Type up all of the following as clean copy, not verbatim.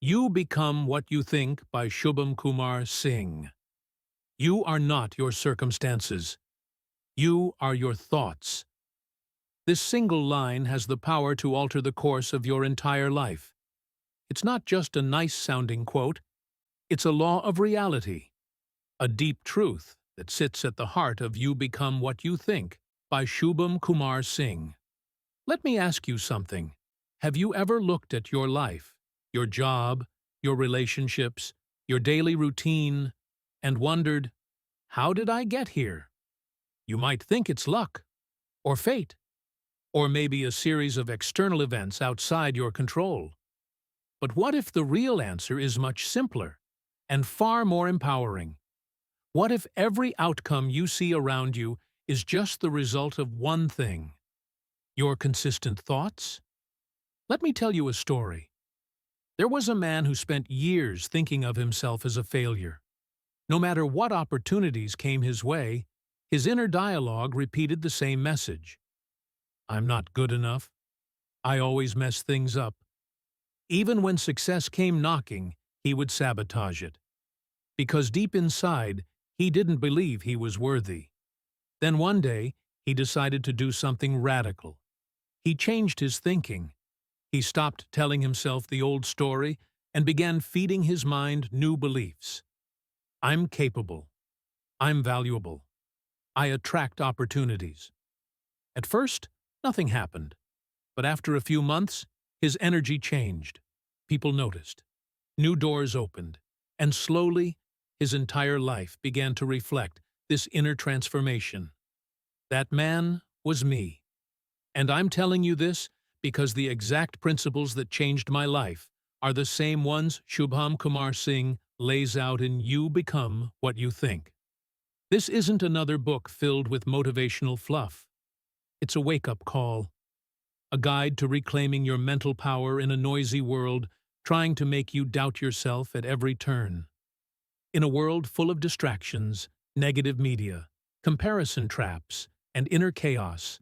You Become What You Think by Shubham Kumar Singh. You are not your circumstances. You are your thoughts. This single line has the power to alter the course of your entire life. It's not just a nice-sounding quote. It's a law of reality, a deep truth that sits at the heart of You Become What You Think by Shubham Kumar Singh. Let me ask you something. Have you ever looked at your life, your job, your relationships, your daily routine, and wondered, how did I get here? You might think it's luck, or fate, or maybe a series of external events outside your control. But what if the real answer is much simpler and far more empowering? What if every outcome you see around you is just the result of one thing? Your consistent thoughts? Let me tell you a story. There was a man who spent years thinking of himself as a failure. No matter what opportunities came his way, his inner dialogue repeated the same message. I'm not good enough. I always mess things up. Even when success came knocking, he would sabotage it. Because deep inside, he didn't believe he was worthy. Then one day, he decided to do something radical. He changed his thinking. He stopped telling himself the old story and began feeding his mind new beliefs. I'm capable. I'm valuable. I attract opportunities. At first, nothing happened. But after a few months, his energy changed. People noticed. New doors opened. And slowly, his entire life began to reflect this inner transformation. That man was me. And I'm telling you this because the exact principles that changed my life are the same ones Shubham Kumar Singh lays out in You Become What You Think. This isn't another book filled with motivational fluff. It's a wake-up call, a guide to reclaiming your mental power in a noisy world trying to make you doubt yourself at every turn. In a world full of distractions, negative media, comparison traps, and inner chaos,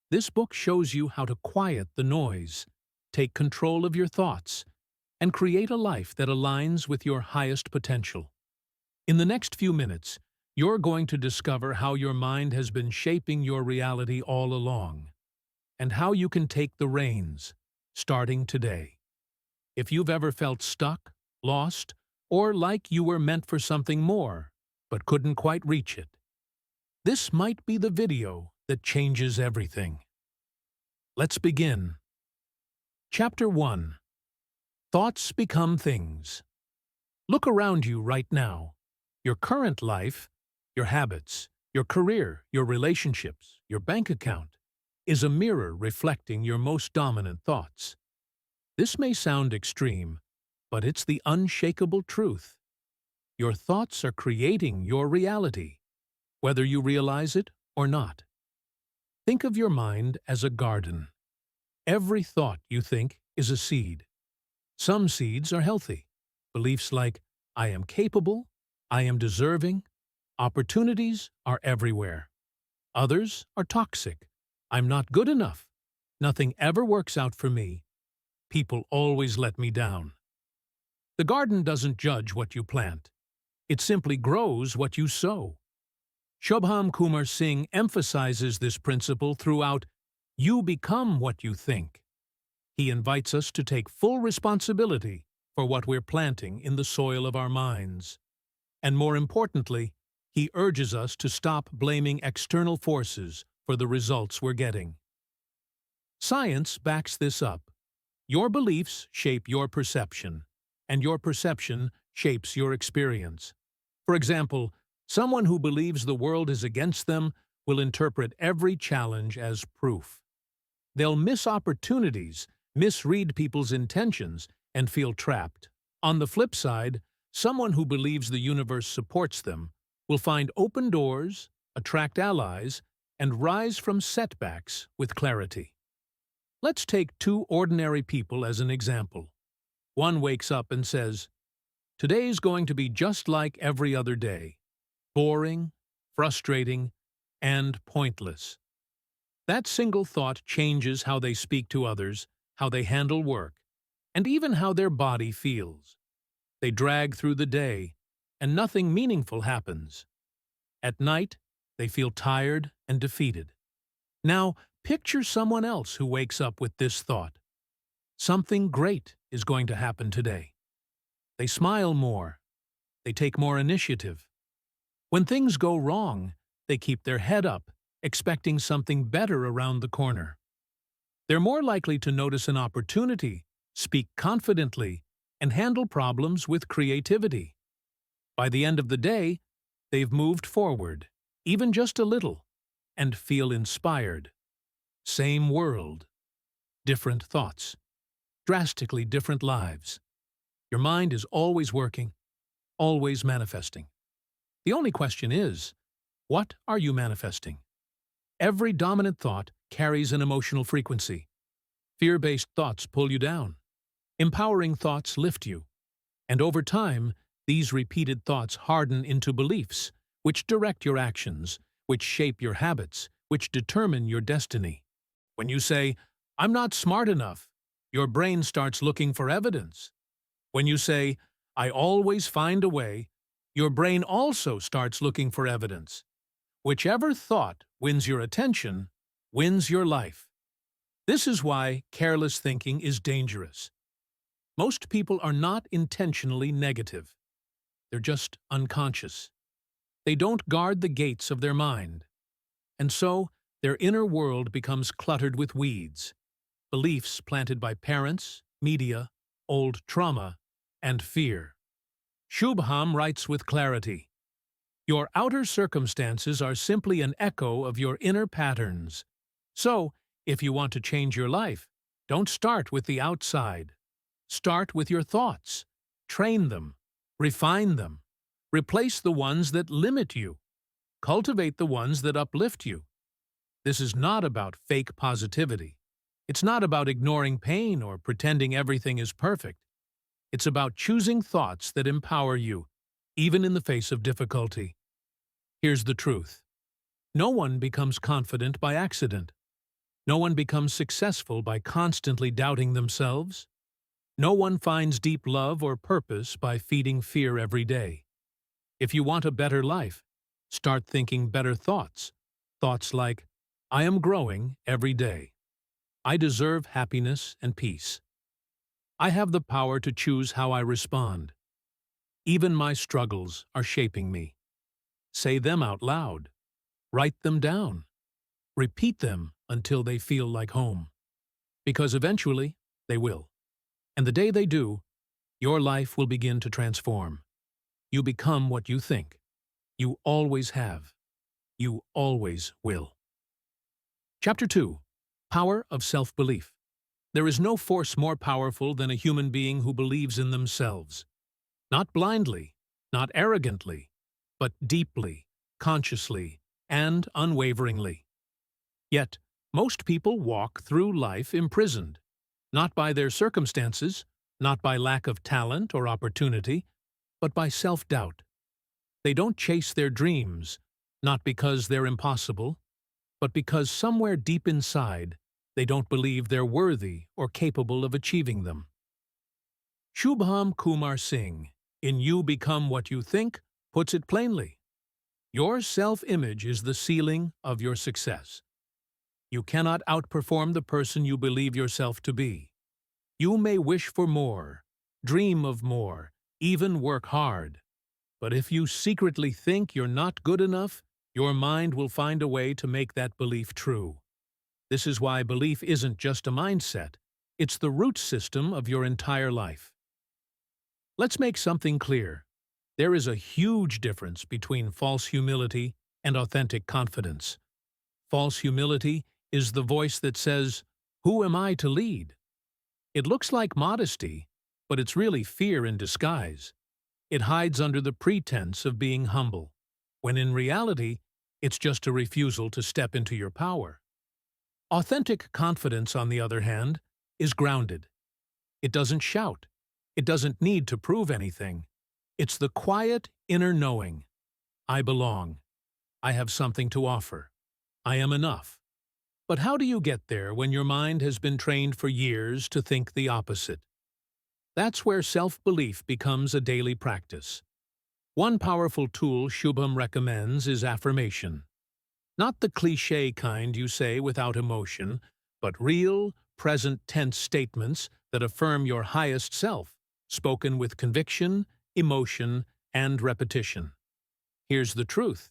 this book shows you how to quiet the noise, take control of your thoughts, and create a life that aligns with your highest potential. In the next few minutes, you're going to discover how your mind has been shaping your reality all along, and how you can take the reins, starting today. If you've ever felt stuck, lost, or like you were meant for something more, but couldn't quite reach it, this might be the video that changes everything. Let's begin. Chapter 1. Thoughts Become Things. Look around you right now. Your current life, your habits, your career, your relationships, your bank account, is a mirror reflecting your most dominant thoughts. This may sound extreme, but it's the unshakable truth. Your thoughts are creating your reality, whether you realize it or not. Think of your mind as a garden. Every thought you think is a seed. Some seeds are healthy. Beliefs like, I am capable, I am deserving, opportunities are everywhere. Others are toxic. I'm not good enough. Nothing ever works out for me. People always let me down. The garden doesn't judge what you plant. It simply grows what you sow. Shubham Kumar Singh emphasizes this principle throughout You Become What You Think. He invites us to take full responsibility for what we're planting in the soil of our minds. And more importantly, he urges us to stop blaming external forces for the results we're getting. Science backs this up. Your beliefs shape your perception, and your perception shapes your experience. For example, someone who believes the world is against them will interpret every challenge as proof. They'll miss opportunities, misread people's intentions, and feel trapped. On the flip side, someone who believes the universe supports them will find open doors, attract allies, and rise from setbacks with clarity. Let's take two ordinary people as an example. One wakes up and says, "Today's going to be just like every other day. Boring, frustrating, and pointless." That single thought changes how they speak to others, how they handle work, and even how their body feels. They drag through the day, and nothing meaningful happens. At night, they feel tired and defeated. Now, picture someone else who wakes up with this thought. Something great is going to happen today. They smile more. They take more initiative. When things go wrong, they keep their head up, expecting something better around the corner. They're more likely to notice an opportunity, speak confidently, and handle problems with creativity. By the end of the day, they've moved forward, even just a little, and feel inspired. Same world, different thoughts, drastically different lives. Your mind is always working, always manifesting. The only question is, what are you manifesting? Every dominant thought carries an emotional frequency. Fear-based thoughts pull you down. Empowering thoughts lift you. And over time, these repeated thoughts harden into beliefs, which direct your actions, which shape your habits, which determine your destiny. When you say, "I'm not smart enough," your brain starts looking for evidence. When you say, "I always find a way," your brain also starts looking for evidence. Whichever thought wins your attention, wins your life. This is why careless thinking is dangerous. Most people are not intentionally negative. They're just unconscious. They don't guard the gates of their mind. And so, their inner world becomes cluttered with weeds, beliefs planted by parents, media, old trauma, and fear. Shubham writes with clarity, "Your outer circumstances are simply an echo of your inner patterns. So, if you want to change your life, don't start with the outside. Start with your thoughts. Train them. Refine them. Replace the ones that limit you. Cultivate the ones that uplift you." This is not about fake positivity. It's not about ignoring pain or pretending everything is perfect. It's about choosing thoughts that empower you, even in the face of difficulty. Here's the truth. No one becomes confident by accident. No one becomes successful by constantly doubting themselves. No one finds deep love or purpose by feeding fear every day. If you want a better life, start thinking better thoughts. Thoughts like, "I am growing every day. I deserve happiness and peace. I have the power to choose how I respond. Even my struggles are shaping me." Say them out loud. Write them down. Repeat them until they feel like home. Because eventually, they will. And the day they do, your life will begin to transform. You become what you think. You always have. You always will. Chapter 2. Power of Self-Belief. There is no force more powerful than a human being who believes in themselves. Not blindly, not arrogantly, but deeply, consciously, and unwaveringly. Yet, most people walk through life imprisoned, not by their circumstances, not by lack of talent or opportunity, but by self-doubt. They don't chase their dreams, not because they're impossible, but because somewhere deep inside, they don't believe they're worthy or capable of achieving them. Shubham Kumar Singh, in You Become What You Think, puts it plainly. Your self-image is the ceiling of your success. You cannot outperform the person you believe yourself to be. You may wish for more, dream of more, even work hard. But if you secretly think you're not good enough, your mind will find a way to make that belief true. This is why belief isn't just a mindset. It's the root system of your entire life. Let's make something clear. There is a huge difference between false humility and authentic confidence. False humility is the voice that says, "Who am I to lead?" It looks like modesty, but it's really fear in disguise. It hides under the pretense of being humble, when in reality, it's just a refusal to step into your power. Authentic confidence, on the other hand, is grounded. It doesn't shout. It doesn't need to prove anything. It's the quiet inner knowing. I belong. I have something to offer. I am enough. But how do you get there when your mind has been trained for years to think the opposite? That's where self-belief becomes a daily practice. One powerful tool Shubham recommends is affirmation. Not the cliché kind you say without emotion, but real, present tense statements that affirm your highest self, spoken with conviction, emotion, and repetition. Here's the truth.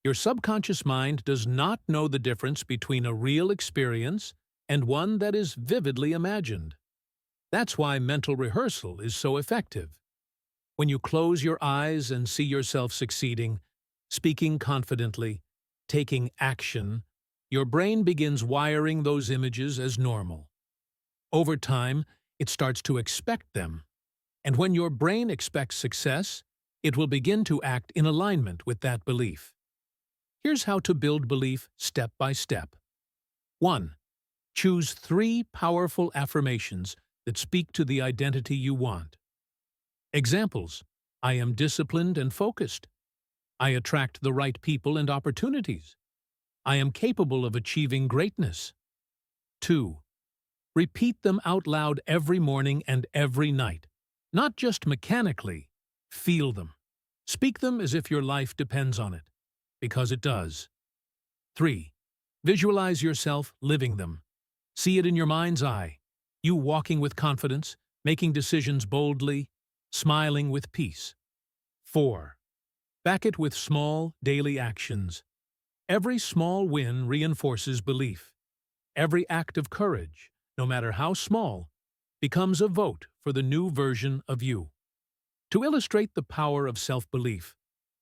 Your subconscious mind does not know the difference between a real experience and one that is vividly imagined. That's why mental rehearsal is so effective. When you close your eyes and see yourself succeeding, speaking confidently, taking action, your brain begins wiring those images as normal. Over time, it starts to expect them. And when your brain expects success, it will begin to act in alignment with that belief. Here's how to build belief step by step. 1. Choose 3 powerful affirmations that speak to the identity you want. Examples: I am disciplined and focused. I attract the right people and opportunities. I am capable of achieving greatness. 2. Repeat them out loud every morning and every night. Not just mechanically, feel them. Speak them as if your life depends on it, because it does. 3. Visualize yourself living them. See it in your mind's eye, you walking with confidence, making decisions boldly, smiling with peace. 4. Back it with small, daily actions. Every small win reinforces belief. Every act of courage, no matter how small, becomes a vote for the new version of you. To illustrate the power of self-belief,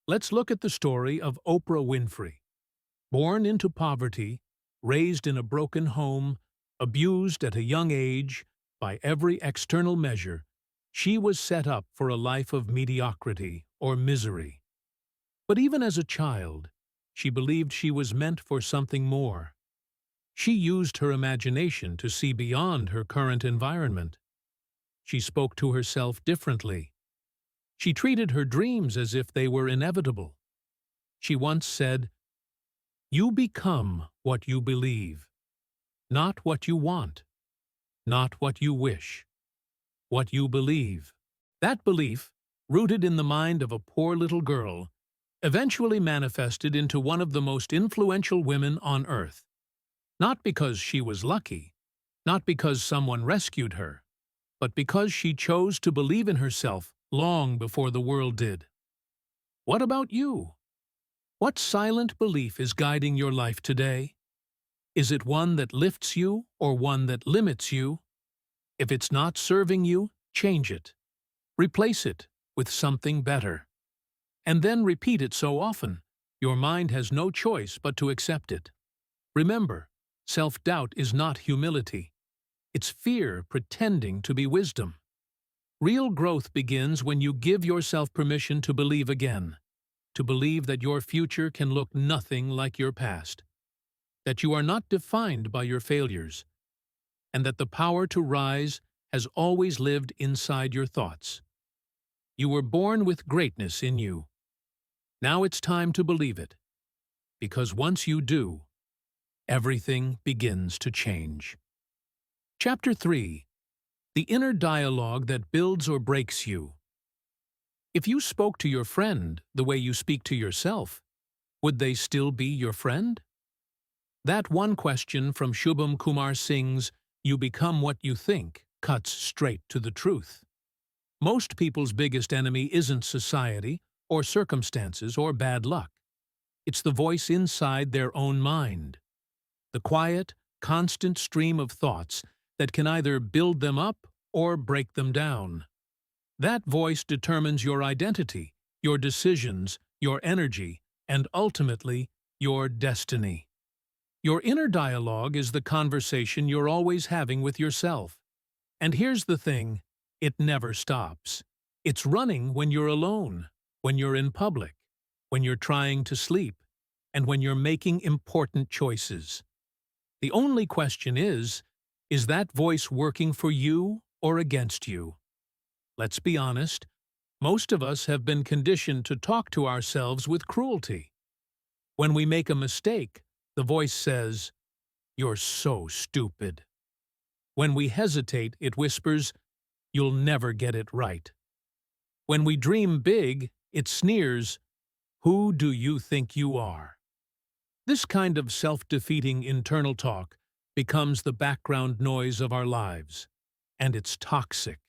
let's look at the story of Oprah Winfrey. Born into poverty, raised in a broken home, abused at a young age, by every external measure, she was set up for a life of mediocrity or misery. But even as a child, she believed she was meant for something more. She used her imagination to see beyond her current environment. She spoke to herself differently. She treated her dreams as if they were inevitable. She once said, "You become what you believe, not what you want, not what you wish, what you believe." That belief, rooted in the mind of a poor little girl, eventually manifested into one of the most influential women on earth. Not because she was lucky, not because someone rescued her, but because she chose to believe in herself long before the world did. What about you? What silent belief is guiding your life today? Is it one that lifts you or one that limits you? If it's not serving you, change it. Replace it with something better. And then repeat it so often, your mind has no choice but to accept it. Remember, self-doubt is not humility. It's fear pretending to be wisdom. Real growth begins when you give yourself permission to believe again, to believe that your future can look nothing like your past, that you are not defined by your failures, and that the power to rise has always lived inside your thoughts. You were born with greatness in you. Now it's time to believe it, because once you do, everything begins to change. Chapter 3. The inner dialogue that builds or breaks you. If you spoke to your friend the way you speak to yourself, would they still be your friend? That one question from Shubham Kumar Singh's "You Become What You Think" cuts straight to the truth. Most people's biggest enemy isn't society, or circumstances, or bad luck. It's the voice inside their own mind. The quiet, constant stream of thoughts that can either build them up or break them down. That voice determines your identity, your decisions, your energy, and ultimately, your destiny. Your inner dialogue is the conversation you're always having with yourself. And here's the thing, it never stops. It's running when you're alone, when you're in public, when you're trying to sleep, and when you're making important choices. The only question is that voice working for you or against you? Let's be honest, most of us have been conditioned to talk to ourselves with cruelty. When we make a mistake, the voice says, "You're so stupid." When we hesitate, it whispers, you'll never get it right. When we dream big, it sneers, "Who do you think you are?" This kind of self-defeating internal talk becomes the background noise of our lives, and it's toxic.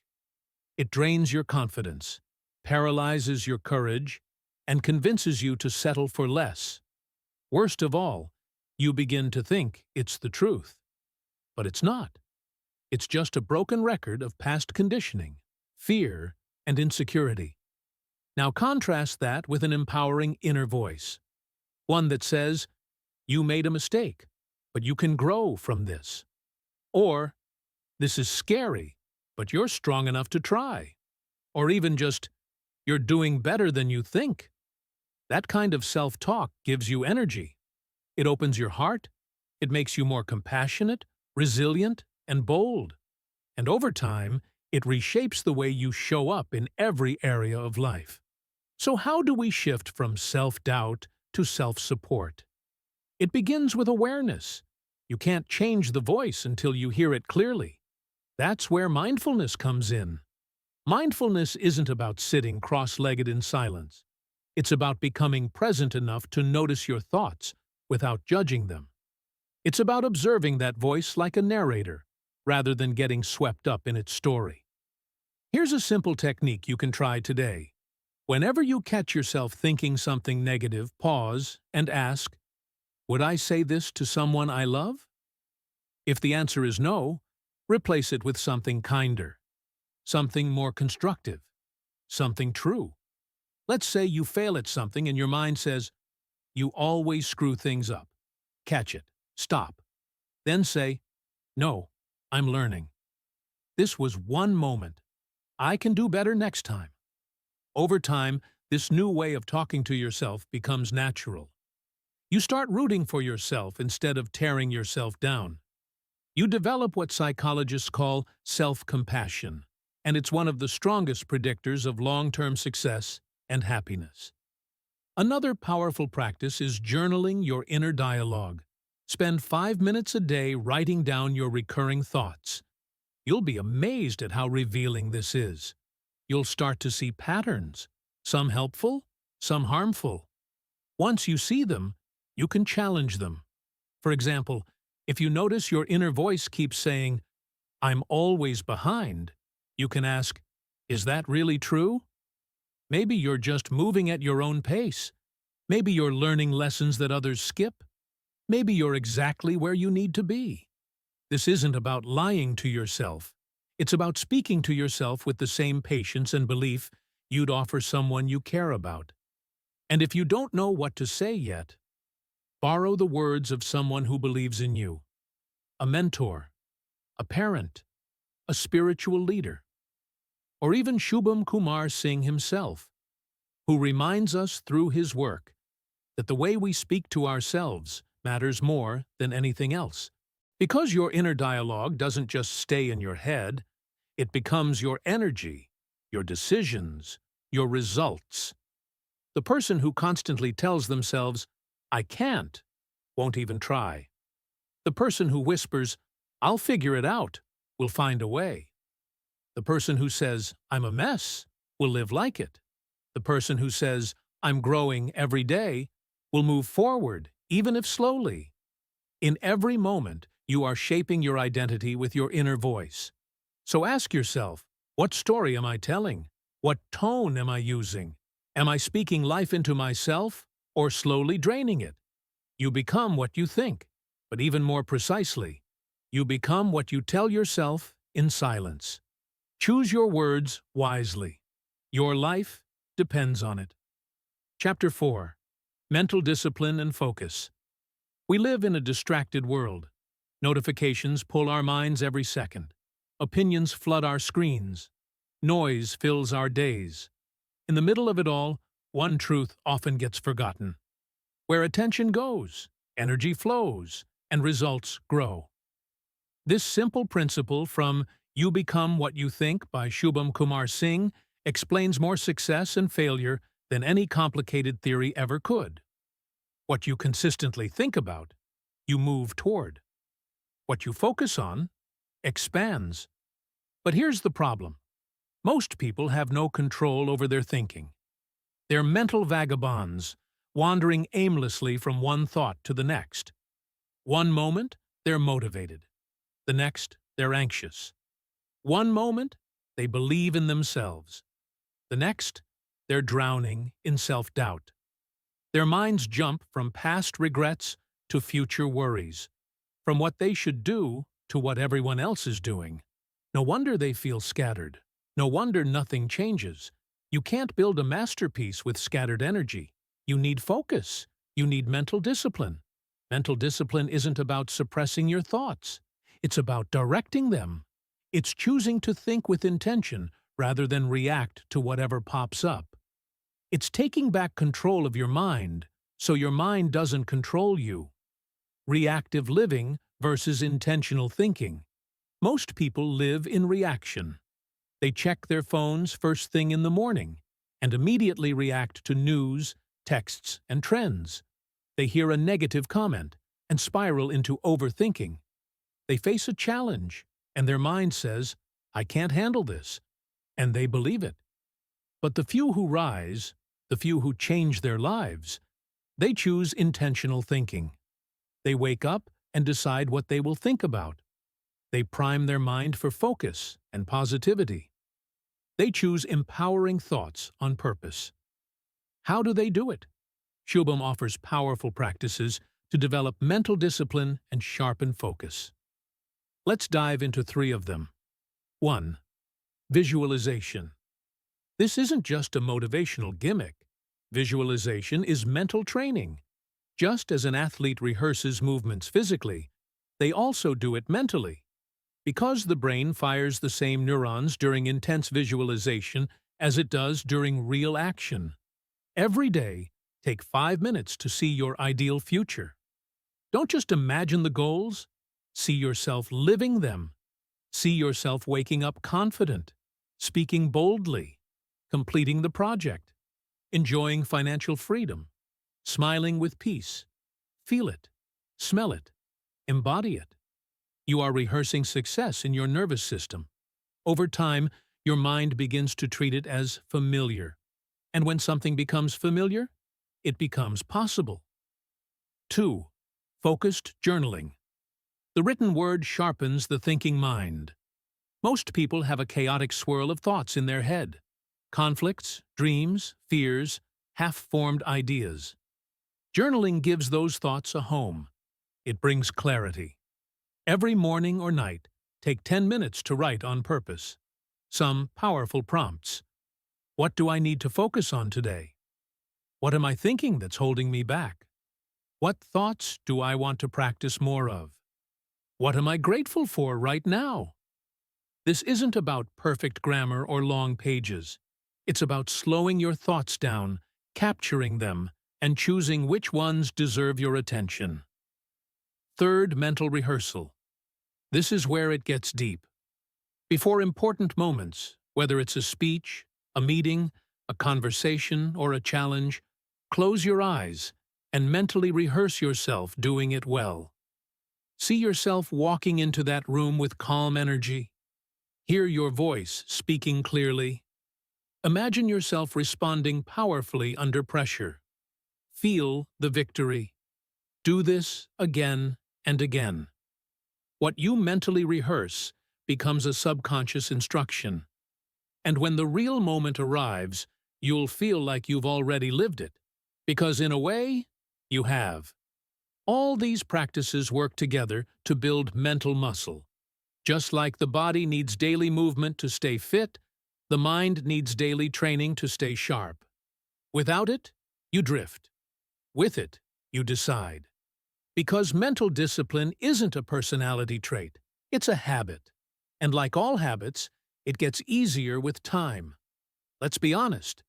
It drains your confidence, paralyzes your courage, and convinces you to settle for less. Worst of all, you begin to think it's the truth. But it's not. It's just a broken record of past conditioning, fear, and insecurity. Now contrast that with an empowering inner voice. One that says, "You made a mistake, but you can grow from this." Or, "This is scary, but you're strong enough to try." Or even just, "You're doing better than you think." That kind of self-talk gives you energy. It opens your heart. It makes you more compassionate, resilient, and bold. And over time, it reshapes the way you show up in every area of life. So how do we shift from self-doubt to self-support? It begins with awareness. You can't change the voice until you hear it clearly. That's where mindfulness comes in. Mindfulness isn't about sitting cross-legged in silence. It's about becoming present enough to notice your thoughts without judging them. It's about observing that voice like a narrator, rather than getting swept up in its story. Here's a simple technique you can try today. Whenever you catch yourself thinking something negative, pause and ask, "Would I say this to someone I love?" If the answer is no, replace it with something kinder, something more constructive, something true. Let's say you fail at something and your mind says, "You always screw things up." Catch it. Stop. Then say, "No, I'm learning. This was one moment. I can do better next time." Over time, this new way of talking to yourself becomes natural. You start rooting for yourself instead of tearing yourself down. You develop what psychologists call self-compassion, and it's one of the strongest predictors of long-term success and happiness. Another powerful practice is journaling your inner dialogue. Spend 5 minutes a day writing down your recurring thoughts. You'll be amazed at how revealing this is. You'll start to see patterns, some helpful, some harmful. Once you see them, you can challenge them. For example, if you notice your inner voice keeps saying, "I'm always behind," you can ask, "Is that really true?" Maybe you're just moving at your own pace. Maybe you're learning lessons that others skip. Maybe you're exactly where you need to be. This isn't about lying to yourself. It's about speaking to yourself with the same patience and belief you'd offer someone you care about. And if you don't know what to say yet, borrow the words of someone who believes in you. A mentor, a parent, a spiritual leader, or even Shubham Kumar Singh himself, who reminds us through his work that the way we speak to ourselves matters more than anything else. Because your inner dialogue doesn't just stay in your head, it becomes your energy, your decisions, your results. The person who constantly tells themselves, "I can't," won't even try. The person who whispers, "I'll figure it out," will find a way. The person who says, "I'm a mess," will live like it. The person who says, "I'm growing every day," will move forward, even if slowly. In every moment, you are shaping your identity with your inner voice. So ask yourself, what story am I telling? What tone am I using? Am I speaking life into myself or slowly draining it? You become what you think, but even more precisely, you become what you tell yourself in silence. Choose your words wisely. Your life depends on it. Chapter 4. Mental Discipline and Focus. We live in a distracted world. Notifications pull our minds every second. Opinions flood our screens. Noise fills our days. In the middle of it all, one truth often gets forgotten. Where attention goes, energy flows, and results grow. This simple principle from "You Become What You Think" by Shubham Kumar Singh explains more success and failure than any complicated theory ever could. What you consistently think about, you move toward. What you focus on expands. But here's the problem. Most people have no control over their thinking. They're mental vagabonds, wandering aimlessly from one thought to the next. One moment, they're motivated. The next, they're anxious. One moment, they believe in themselves. The next, they're drowning in self-doubt. Their minds jump from past regrets to future worries, from what they should do to what everyone else is doing. No wonder they feel scattered. No wonder nothing changes. You can't build a masterpiece with scattered energy. You need focus. You need mental discipline. Mental discipline isn't about suppressing your thoughts. It's about directing them. It's choosing to think with intention rather than react to whatever pops up. It's taking back control of your mind so your mind doesn't control you. Reactive living versus intentional thinking. Most people live in reaction. They check their phones first thing in the morning and immediately react to news, texts, and trends. They hear a negative comment and spiral into overthinking. They face a challenge and their mind says, "I can't handle this," and they believe it. But the few who rise, the few who change their lives, they choose intentional thinking. They wake up and decide what they will think about. They prime their mind for focus and positivity. They choose empowering thoughts on purpose. How do they do it? Shubham offers powerful practices to develop mental discipline and sharpen focus. Let's dive into 3 of them. 1. Visualization. This isn't just a motivational gimmick. Visualization is mental training. Just as an athlete rehearses movements physically, they also do it mentally. Because the brain fires the same neurons during intense visualization as it does during real action. Every day, take 5 minutes to see your ideal future. Don't just imagine the goals. See yourself living them. See yourself waking up confident, speaking boldly, completing the project, enjoying financial freedom, smiling with peace. Feel it, smell it, embody it. You are rehearsing success in your nervous system. Over time, your mind begins to treat it as familiar. And when something becomes familiar, it becomes possible. 2. Focused journaling. The written word sharpens the thinking mind. Most people have a chaotic swirl of thoughts in their head. Conflicts, dreams, fears, half-formed ideas. Journaling gives those thoughts a home. It brings clarity. Every morning or night, take 10 minutes to write on purpose. Some powerful prompts. What do I need to focus on today? What am I thinking that's holding me back? What thoughts do I want to practice more of? What am I grateful for right now? This isn't about perfect grammar or long pages. It's about slowing your thoughts down, capturing them, and choosing which ones deserve your attention. 3rd, mental rehearsal. This is where it gets deep. Before important moments, whether it's a speech, a meeting, a conversation, or a challenge, close your eyes and mentally rehearse yourself doing it well. See yourself walking into that room with calm energy. Hear your voice speaking clearly. Imagine yourself responding powerfully under pressure. Feel the victory. Do this again and again. What you mentally rehearse becomes a subconscious instruction. And when the real moment arrives, you'll feel like you've already lived it. Because in a way, you have. All these practices work together to build mental muscle. Just like the body needs daily movement to stay fit, the mind needs daily training to stay sharp. Without it, you drift. With it, you decide. Because mental discipline isn't a personality trait, it's a habit. And like all habits, it gets easier with time. Let's be honest,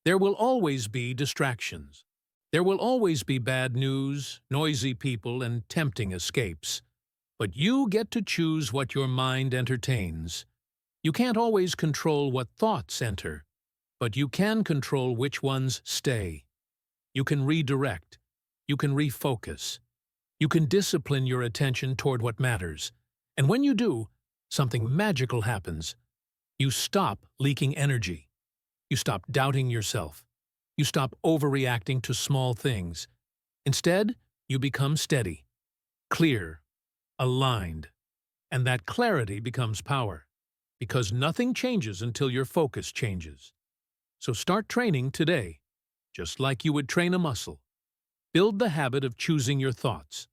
there will always be distractions. There will always be bad news, noisy people, and tempting escapes. But you get to choose what your mind entertains. You can't always control what thoughts enter, but you can control which ones stay. You can redirect. You can refocus. You can discipline your attention toward what matters. And when you do, something magical happens. You stop leaking energy. You stop doubting yourself. You stop overreacting to small things. Instead, you become steady, clear, aligned. And that clarity becomes power, because nothing changes until your focus changes. So start training today, just like you would train a muscle. Build the habit of choosing your thoughts.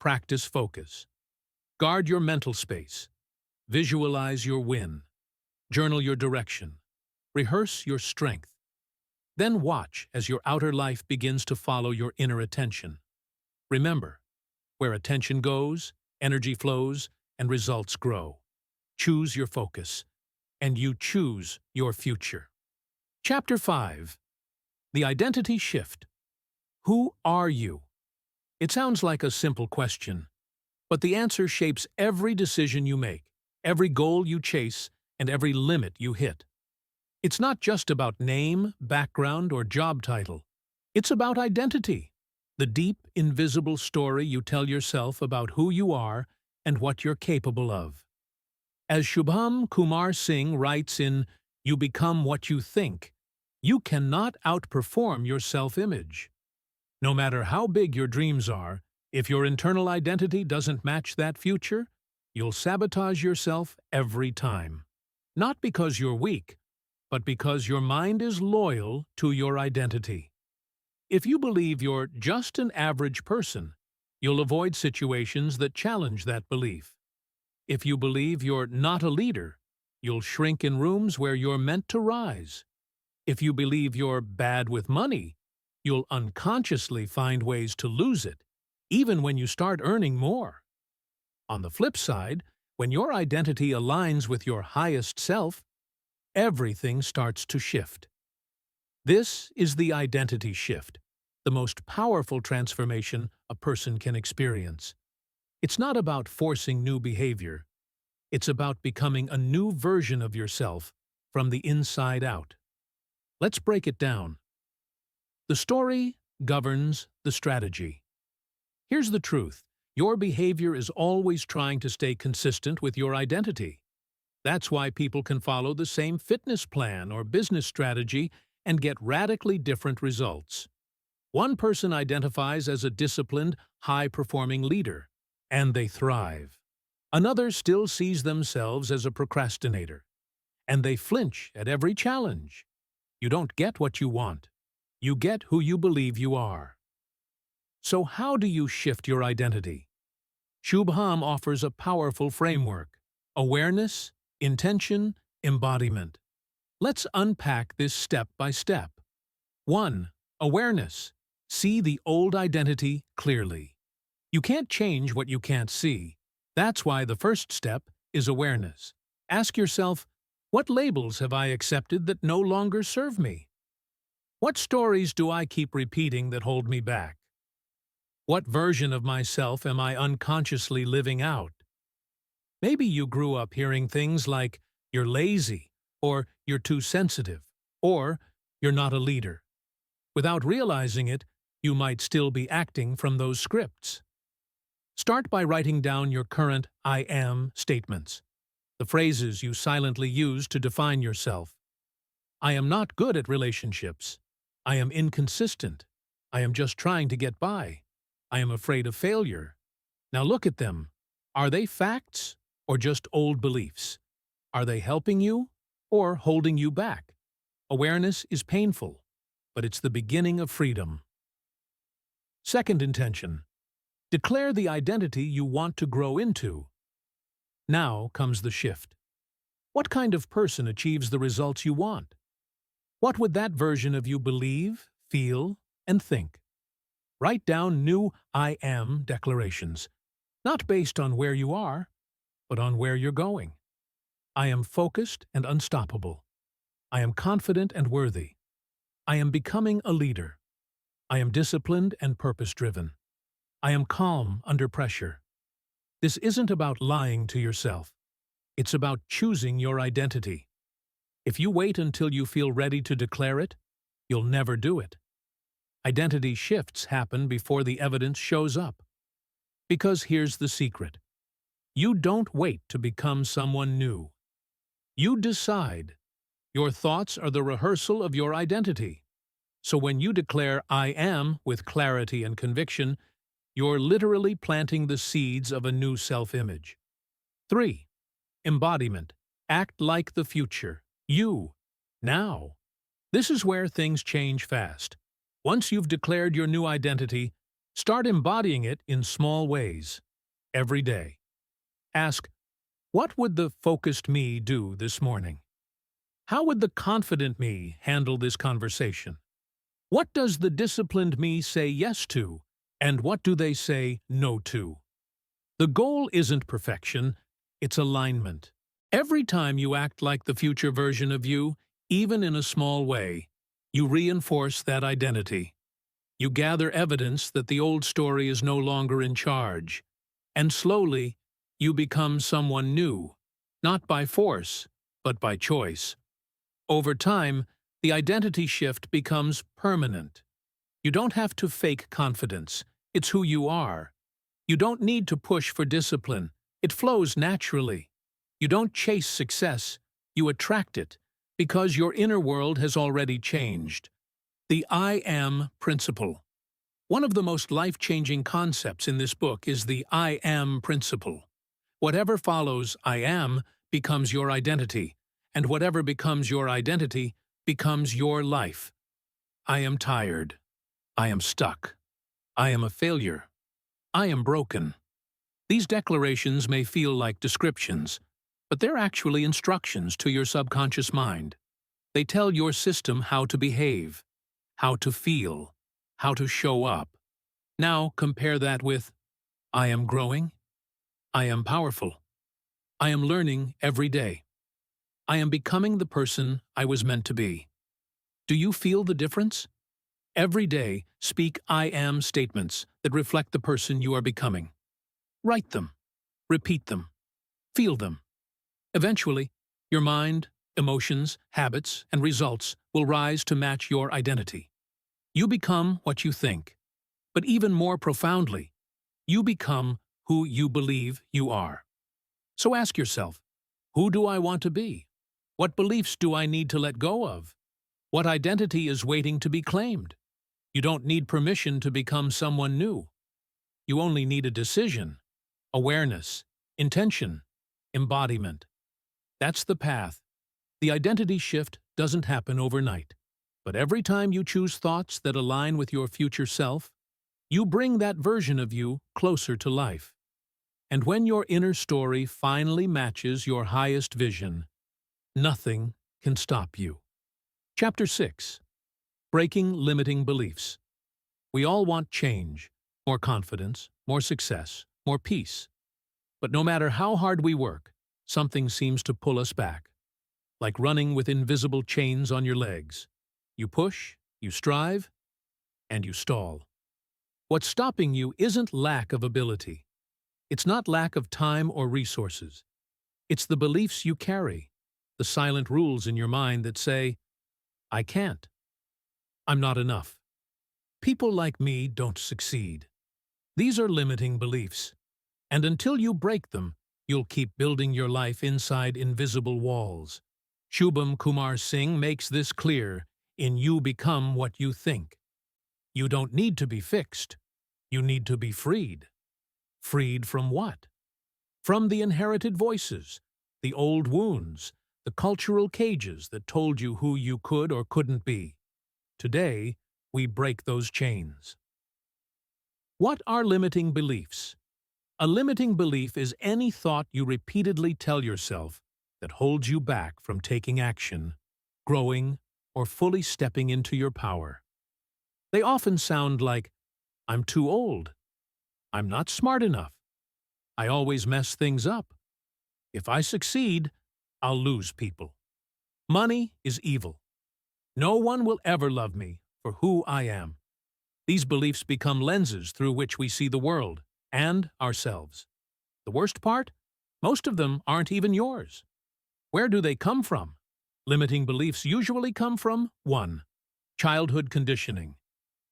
Practice focus. Guard your mental space. Visualize your win. Journal your direction. Rehearse your strength. Then watch as your outer life begins to follow your inner attention. Remember, where attention goes, energy flows, and results grow. Choose your focus, and you choose your future. Chapter 5. The Identity Shift. Who are you? It sounds like a simple question, but the answer shapes every decision you make, every goal you chase, and every limit you hit. It's not just about name, background, or job title. It's about identity, the deep, invisible story you tell yourself about who you are and what you're capable of. As Shubham Kumar Singh writes in You Become What You Think, you cannot outperform your self-image. No matter how big your dreams are, if your internal identity doesn't match that future, you'll sabotage yourself every time. Not because you're weak, but because your mind is loyal to your identity. If you believe you're just an average person, you'll avoid situations that challenge that belief. If you believe you're not a leader, you'll shrink in rooms where you're meant to rise. If you believe you're bad with money, you'll unconsciously find ways to lose it, even when you start earning more. On the flip side, when your identity aligns with your highest self, everything starts to shift. This is the identity shift, the most powerful transformation a person can experience. It's not about forcing new behavior. It's about becoming a new version of yourself from the inside out. Let's break it down. The story governs the strategy. Here's the truth. Your behavior is always trying to stay consistent with your identity. That's why people can follow the same fitness plan or business strategy and get radically different results. One person identifies as a disciplined, high-performing leader, and they thrive. Another still sees themselves as a procrastinator, and they flinch at every challenge. You don't get what you want. You get who you believe you are. So how do you shift your identity? Shubham offers a powerful framework: awareness, intention, embodiment. Let's unpack this step by step. 1. Awareness. See the old identity clearly. You can't change what you can't see. That's why the first step is awareness. Ask yourself, what labels have I accepted that no longer serve me? What stories do I keep repeating that hold me back? What version of myself am I unconsciously living out? Maybe you grew up hearing things like, you're lazy, or you're too sensitive, or you're not a leader. Without realizing it, you might still be acting from those scripts. Start by writing down your current I am statements, the phrases you silently use to define yourself. I am not good at relationships. I am inconsistent. I am just trying to get by. I am afraid of failure. Now look at them. Are they facts or just old beliefs? Are they helping you or holding you back? Awareness is painful, but it's the beginning of freedom. Second intention. Declare the identity you want to grow into. Now comes the shift. What kind of person achieves the results you want? What would that version of you believe, feel, and think? Write down new I am declarations, not based on where you are, but on where you're going. I am focused and unstoppable. I am confident and worthy. I am becoming a leader. I am disciplined and purpose-driven. I am calm under pressure. This isn't about lying to yourself. It's about choosing your identity. If you wait until you feel ready to declare it, you'll never do it. Identity shifts happen before the evidence shows up. Because here's the secret. You don't wait to become someone new. You decide. Your thoughts are the rehearsal of your identity. So when you declare "I am" with clarity and conviction, you're literally planting the seeds of a new self-image. 3. Embodiment. Act like the future. You. Now. This is where things change fast. Once you've declared your new identity, start embodying it in small ways. Every day. Ask, what would the focused me do this morning? How would the confident me handle this conversation? What does the disciplined me say yes to, and what do they say no to? The goal isn't perfection, it's alignment. Every time you act like the future version of you, even in a small way, you reinforce that identity. You gather evidence that the old story is no longer in charge, and slowly, you become someone new, not by force, but by choice. Over time, the identity shift becomes permanent. You don't have to fake confidence. It's who you are. You don't need to push for discipline. It flows naturally. You don't chase success. You attract it, because your inner world has already changed. The I am principle. One of the most life-changing concepts in this book is the I am principle. Whatever follows I am becomes your identity, and whatever becomes your identity becomes your life. I am tired. I am stuck. I am a failure. I am broken. These declarations may feel like descriptions, but they're actually instructions to your subconscious mind. They tell your system how to behave, how to feel, how to show up. Now compare that with, I am growing. I am powerful. I am learning every day. I am becoming the person I was meant to be. Do you feel the difference? Every day, speak I am statements that reflect the person you are becoming. Write them. Repeat them. Feel them. Eventually, your mind, emotions, habits, and results will rise to match your identity. You become what you think. But even more profoundly, you become who you believe you are. So ask yourself, who do I want to be? What beliefs do I need to let go of? What identity is waiting to be claimed? You don't need permission to become someone new. You only need a decision, awareness, intention, embodiment. That's the path. The identity shift doesn't happen overnight. But every time you choose thoughts that align with your future self, you bring that version of you closer to life. And when your inner story finally matches your highest vision, nothing can stop you. Chapter 6. Breaking Limiting Beliefs. We all want change, more confidence, more success, more peace. But no matter how hard we work, something seems to pull us back. Like running with invisible chains on your legs. You push, you strive, and you stall. What's stopping you isn't lack of ability. It's not lack of time or resources. It's the beliefs you carry, the silent rules in your mind that say, I can't. I'm not enough. People like me don't succeed. These are limiting beliefs. And until you break them, you'll keep building your life inside invisible walls. Shubham Kumar Singh makes this clear in You Become What You Think. You don't need to be fixed. You need to be freed. Freed from what? From the inherited voices, the old wounds, the cultural cages that told you who you could or couldn't be. Today, we break those chains. What are limiting beliefs? A limiting belief is any thought you repeatedly tell yourself that holds you back from taking action, growing, or fully stepping into your power. They often sound like, I'm too old. I'm not smart enough. I always mess things up. If I succeed, I'll lose people. Money is evil. No one will ever love me for who I am. These beliefs become lenses through which we see the world and ourselves. The worst part? Most of them aren't even yours. Where do they come from? Limiting beliefs usually come from 1. Childhood conditioning.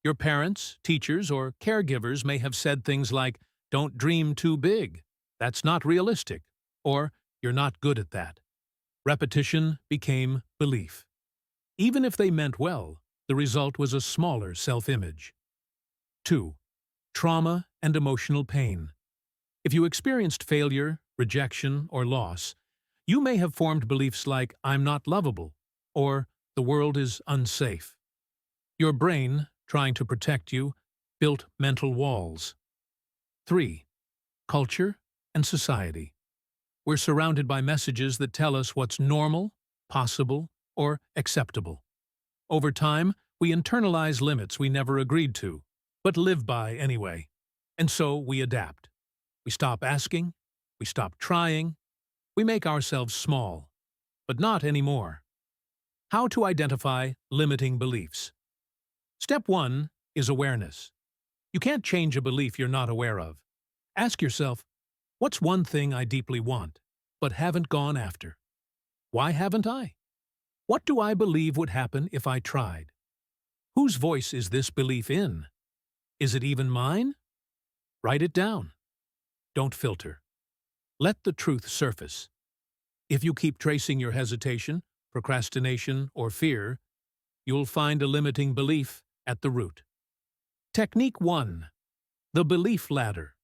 Your parents, teachers, or caregivers may have said things like, don't dream too big, that's not realistic, or you're not good at that. Repetition became belief. Even if they meant well, the result was a smaller self-image. 2. Trauma and emotional pain. If you experienced failure, rejection, or loss, you may have formed beliefs like, "I'm not lovable," or "the world is unsafe." Your brain, trying to protect you, built mental walls. 3. Culture and society. We're surrounded by messages that tell us what's normal, possible, or acceptable. Over time, we internalize limits we never agreed to, but live by anyway. And so we adapt. We stop asking, we stop trying, we make ourselves small, but not anymore. How to identify limiting beliefs. Step 1 is awareness. You can't change a belief you're not aware of. Ask yourself, what's one thing I deeply want, but haven't gone after? Why haven't I? What do I believe would happen if I tried? Whose voice is this belief in? Is it even mine? Write it down. Don't filter. Let the truth surface. If you keep tracing your hesitation, procrastination, or fear, you'll find a limiting belief at the root. Technique 1. The Belief Ladder.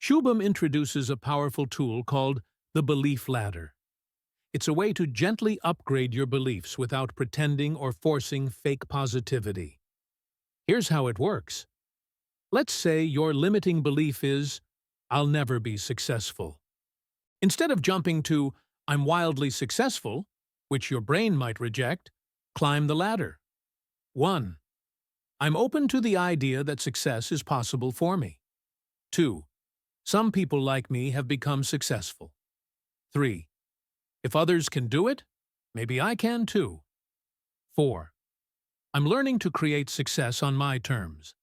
Shubham introduces a powerful tool called the Belief Ladder. It's a way to gently upgrade your beliefs without pretending or forcing fake positivity. Here's how it works. Let's say your limiting belief is, "I'll never be successful." Instead of jumping to, "I'm wildly successful," which your brain might reject, climb the ladder. 1. I'm open to the idea that success is possible for me. 2. Some people like me have become successful. 3. If others can do it, maybe I can too. 4. I'm learning to create success on my terms.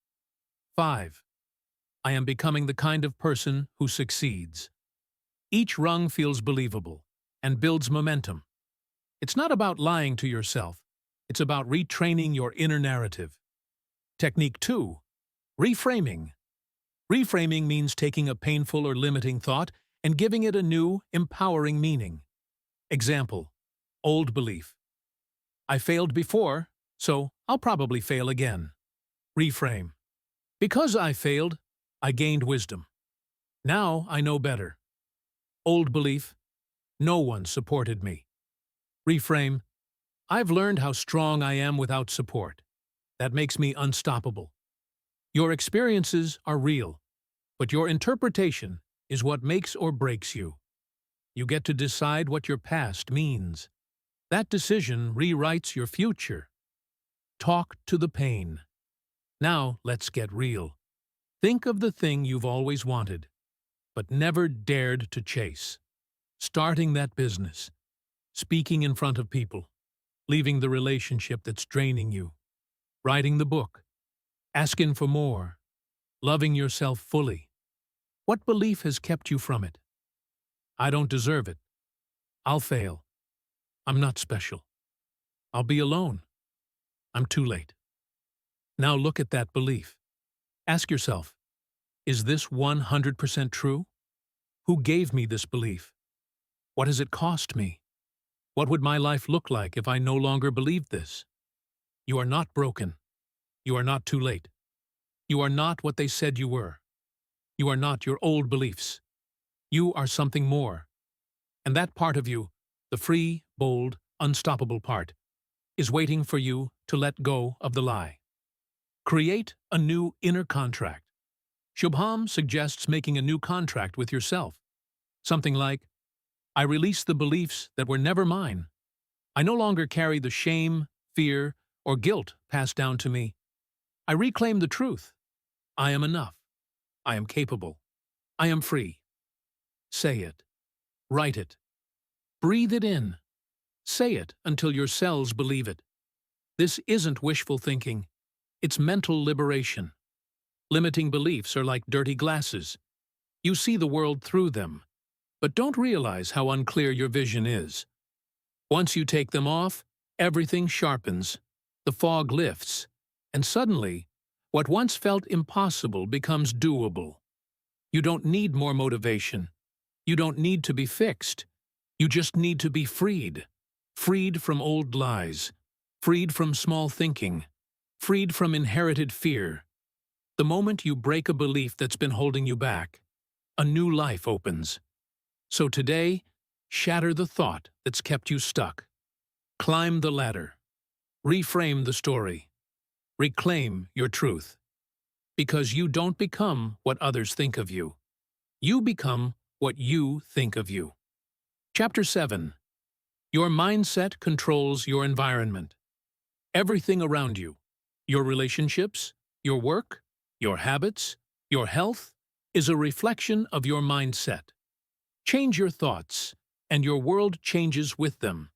5. I am becoming the kind of person who succeeds. Each rung feels believable and builds momentum. It's not about lying to yourself. It's about retraining your inner narrative. Technique 2. Reframing. Reframing means taking a painful or limiting thought and giving it a new, empowering meaning. Example: old belief. I failed before, so I'll probably fail again. Reframe. Because I failed, I gained wisdom. Now I know better. Old belief. No one supported me. Reframe. I've learned how strong I am without support. That makes me unstoppable. Your experiences are real, but your interpretation is what makes or breaks you. You get to decide what your past means. That decision rewrites your future. Talk to the pain. Now let's get real. Think of the thing you've always wanted, but never dared to chase. Starting that business, speaking in front of people, leaving the relationship that's draining you, writing the book, asking for more, loving yourself fully. What belief has kept you from it? I don't deserve it. I'll fail. I'm not special. I'll be alone. I'm too late. Now look at that belief. Ask yourself, is this 100% true? Who gave me this belief? What has it cost me? What would my life look like if I no longer believed this? You are not broken. You are not too late. You are not what they said you were. You are not your old beliefs. You are something more. And that part of you, the free, bold, unstoppable part, is waiting for you to let go of the lie. Create a new inner contract. Shubham suggests making a new contract with yourself. Something like, I release the beliefs that were never mine. I no longer carry the shame, fear, or guilt passed down to me. I reclaim the truth. I am enough. I am capable. I am free. Say it. Write it. Breathe it in. Say it until your cells believe it. This isn't wishful thinking. It's mental liberation. Limiting beliefs are like dirty glasses. You see the world through them, but don't realize how unclear your vision is. Once you take them off, everything sharpens, the fog lifts, and suddenly, what once felt impossible becomes doable. You don't need more motivation. You don't need to be fixed. You just need to be freed. freed from old lies, freed from small thinking, freed from inherited fear. The moment you break a belief that's been holding you back, a new life opens. So today, shatter the thought that's kept you stuck. Climb the ladder. Reframe the story. Reclaim your truth. Because you don't become what others think of you. You become what you think of you. Chapter 7. Your mindset controls your environment. Everything around you, your relationships, your work, your habits, your health, is a reflection of your mindset. Change your thoughts, and your world changes with them.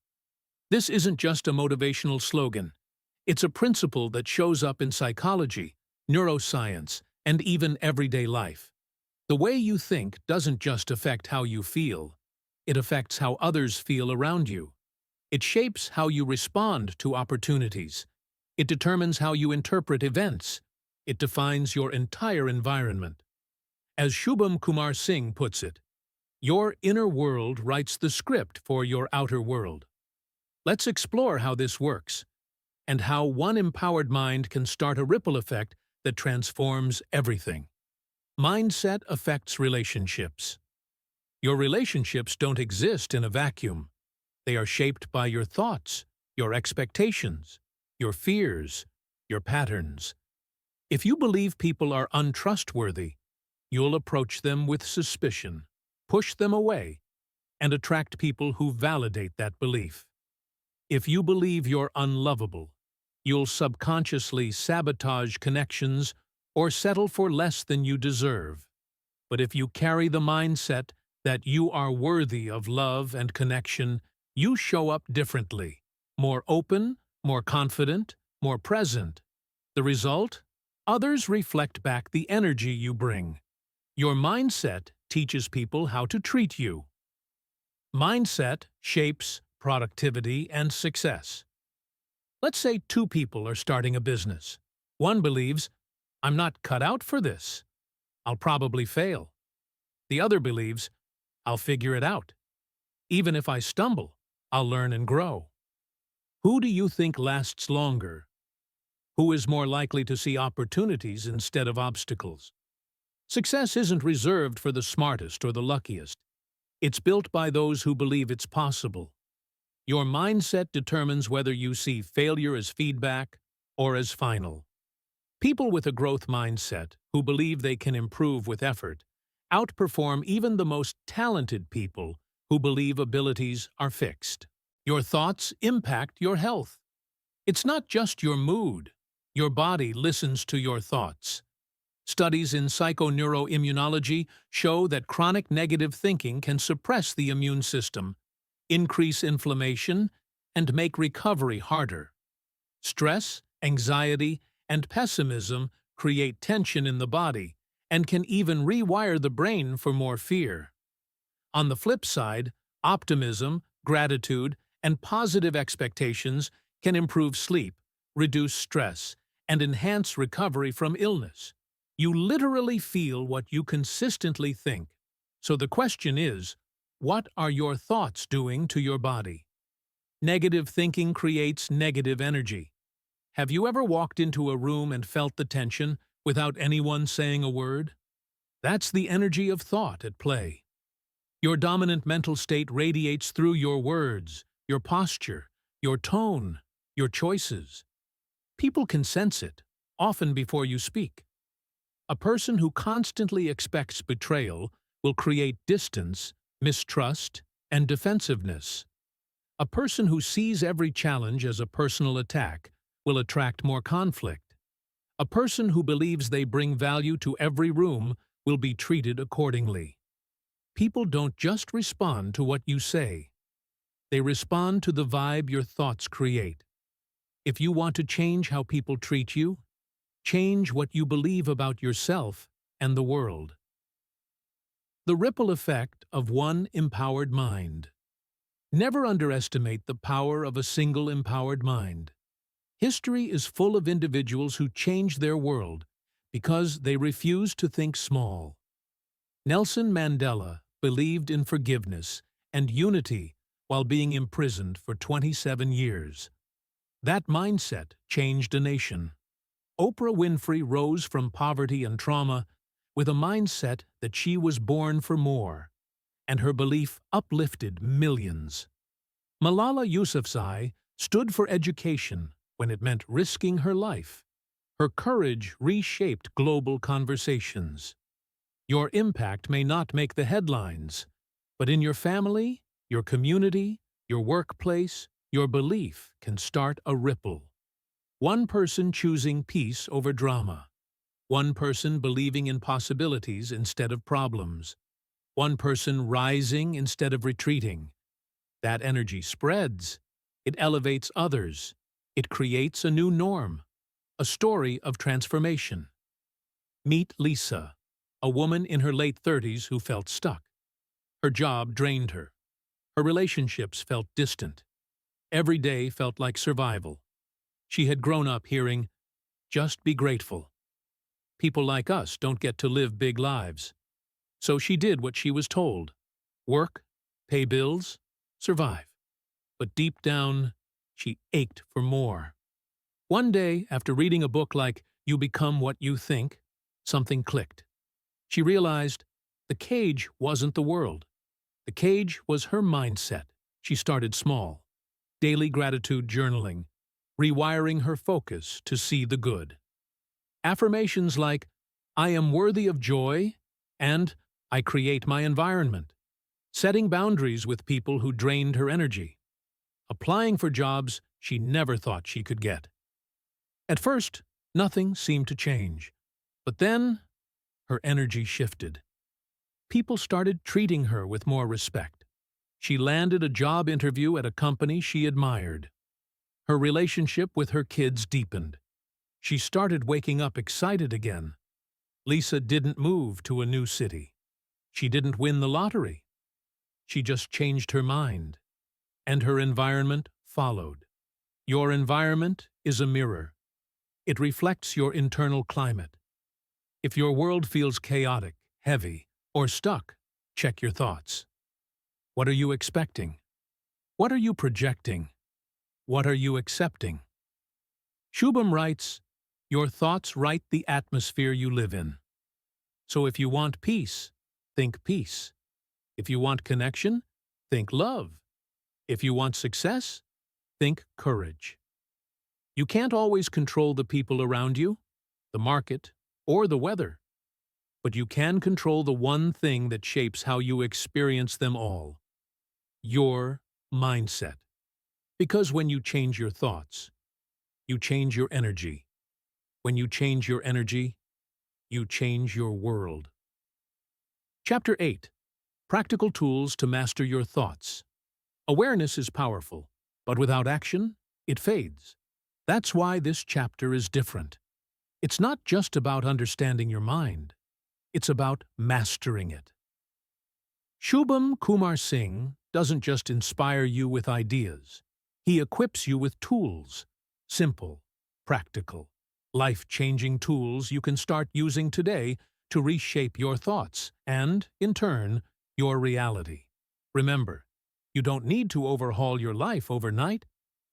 This isn't just a motivational slogan. It's a principle that shows up in psychology, neuroscience, and even everyday life. The way you think doesn't just affect how you feel. It affects how others feel around you. It shapes how you respond to opportunities. It determines how you interpret events. It defines your entire environment. As Shubham Kumar Singh puts it, your inner world writes the script for your outer world. Let's explore how this works, and how one empowered mind can start a ripple effect that transforms everything. Mindset affects relationships. Your relationships don't exist in a vacuum. They are shaped by your thoughts, your expectations, your fears, your patterns. If you believe people are untrustworthy, you'll approach them with suspicion, push them away, and attract people who validate that belief. If you believe you're unlovable, you'll subconsciously sabotage connections or settle for less than you deserve. But if you carry the mindset that you are worthy of love and connection, you show up differently, more open, more confident, more present. The result? Others reflect back the energy you bring. Your mindset teaches people how to treat you. Mindset shapes productivity and success. Let's say two people are starting a business. One believes, "I'm not cut out for this. I'll probably fail." The other believes, "I'll figure it out. Even if I stumble, I'll learn and grow." Who do you think lasts longer? Who is more likely to see opportunities instead of obstacles? Success isn't reserved for the smartest or the luckiest. It's built by those who believe it's possible. Your mindset determines whether you see failure as feedback or as final. People with a growth mindset, who believe they can improve with effort, outperform even the most talented people who believe abilities are fixed. Your thoughts impact your health. It's not just your mood. Your body listens to your thoughts. Studies in psychoneuroimmunology show that chronic negative thinking can suppress the immune system, increase inflammation, and make recovery harder. Stress, anxiety, and pessimism create tension in the body and can even rewire the brain for more fear. On the flip side, optimism, gratitude, and positive expectations can improve sleep, reduce stress, and enhance recovery from illness. You literally feel what you consistently think. So the question is, what are your thoughts doing to your body? Negative thinking creates negative energy. Have you ever walked into a room and felt the tension without anyone saying a word? That's the energy of thought at play. Your dominant mental state radiates through your words, your posture, your tone, your choices. People can sense it, often before you speak. A person who constantly expects betrayal will create distance, mistrust, and defensiveness. A person who sees every challenge as a personal attack will attract more conflict. A person who believes they bring value to every room will be treated accordingly. People don't just respond to what you say. They respond to the vibe your thoughts create. If you want to change how people treat you, change what you believe about yourself and the world. The ripple effect of one empowered mind. Never underestimate the power of a single empowered mind. History is full of individuals who changed their world because they refused to think small. Nelson Mandela believed in forgiveness and unity while being imprisoned for 27 years. That mindset changed a nation. Oprah Winfrey rose from poverty and trauma with a mindset that she was born for more, and her belief uplifted millions. Malala Yousafzai stood for education when it meant risking her life. Her courage reshaped global conversations. Your impact may not make the headlines, but in your family, your community, your workplace, your belief can start a ripple. One person choosing peace over drama. One person believing in possibilities instead of problems. One person rising instead of retreating. That energy spreads. It elevates others. It creates a new norm. A story of transformation. Meet Lisa, a woman in her late 30s who felt stuck. Her job drained her. Her relationships felt distant. Every day felt like survival. She had grown up hearing, "Just be grateful." People like us don't get to live big lives. So she did what she was told. Work, pay bills, survive. But deep down, she ached for more. One day, after reading a book like You Become What You Think, something clicked. She realized the cage wasn't the world. The cage was her mindset. She started small. Daily gratitude journaling, rewiring her focus to see the good. Affirmations like, "I am worthy of joy," and "I create my environment." Setting boundaries with people who drained her energy. Applying for jobs she never thought she could get. At first, nothing seemed to change. But then, her energy shifted. People started treating her with more respect. She landed a job interview at a company she admired. Her relationship with her kids deepened. She started waking up excited again. Lisa didn't move to a new city. She didn't win the lottery. She just changed her mind. And her environment followed. Your environment is a mirror. It reflects your internal climate. If your world feels chaotic, heavy, or stuck, check your thoughts. What are you expecting? What are you projecting? What are you accepting? Shubham writes, "Your thoughts write the atmosphere you live in." So if you want peace, think peace. If you want connection, think love. If you want success, think courage. You can't always control the people around you, the market, or the weather. But you can control the one thing that shapes how you experience them all. Your mindset. Because when you change your thoughts, you change your energy. When you change your energy, you change your world. Chapter 8. Practical Tools to Master Your Thoughts. Awareness is powerful, but without action, it fades. That's why this chapter is different. It's not just about understanding your mind. It's about mastering it. Shubham Kumar Singh doesn't just inspire you with ideas. He equips you with tools. Simple, practical, life-changing tools you can start using today to reshape your thoughts and, in turn, your reality. Remember, you don't need to overhaul your life overnight.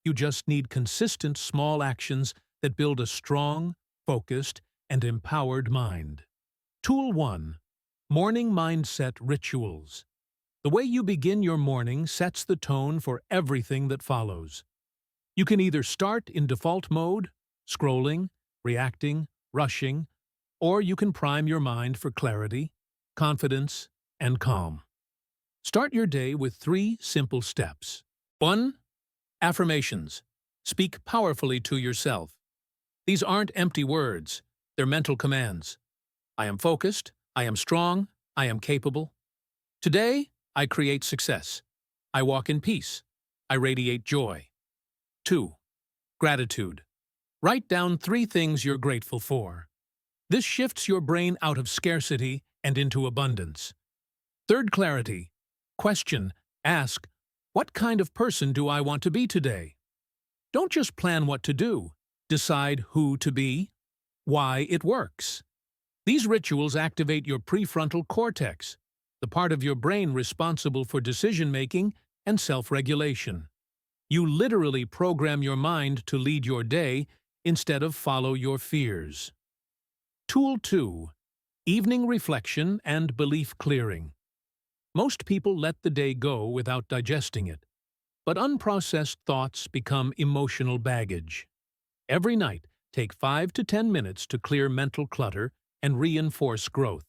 You just need consistent small actions that build a strong, focused, and empowered mind. Tool 1. Morning Mindset Rituals. The way you begin your morning sets the tone for everything that follows. You can either start in default mode, scrolling, reacting, rushing, or you can prime your mind for clarity, confidence, and calm. Start your day with 3 simple steps. 1. Affirmations. Speak powerfully to yourself. These aren't empty words, they're mental commands. I am focused, I am strong, I am capable. Today, I create success. I walk in peace. I radiate joy. 2. Gratitude. Write down 3 things you're grateful for. This shifts your brain out of scarcity and into abundance. 3. Clarity. Question. Ask, what kind of person do I want to be today? Don't just plan what to do. Decide who to be, why it works. These rituals activate your prefrontal cortex, the part of your brain responsible for decision-making and self-regulation. You literally program your mind to lead your day instead of follow your fears. Tool 2. Evening reflection and belief clearing. Most people let the day go without digesting it, but unprocessed thoughts become emotional baggage. Every night, take 5 to 10 minutes to clear mental clutter and reinforce growth.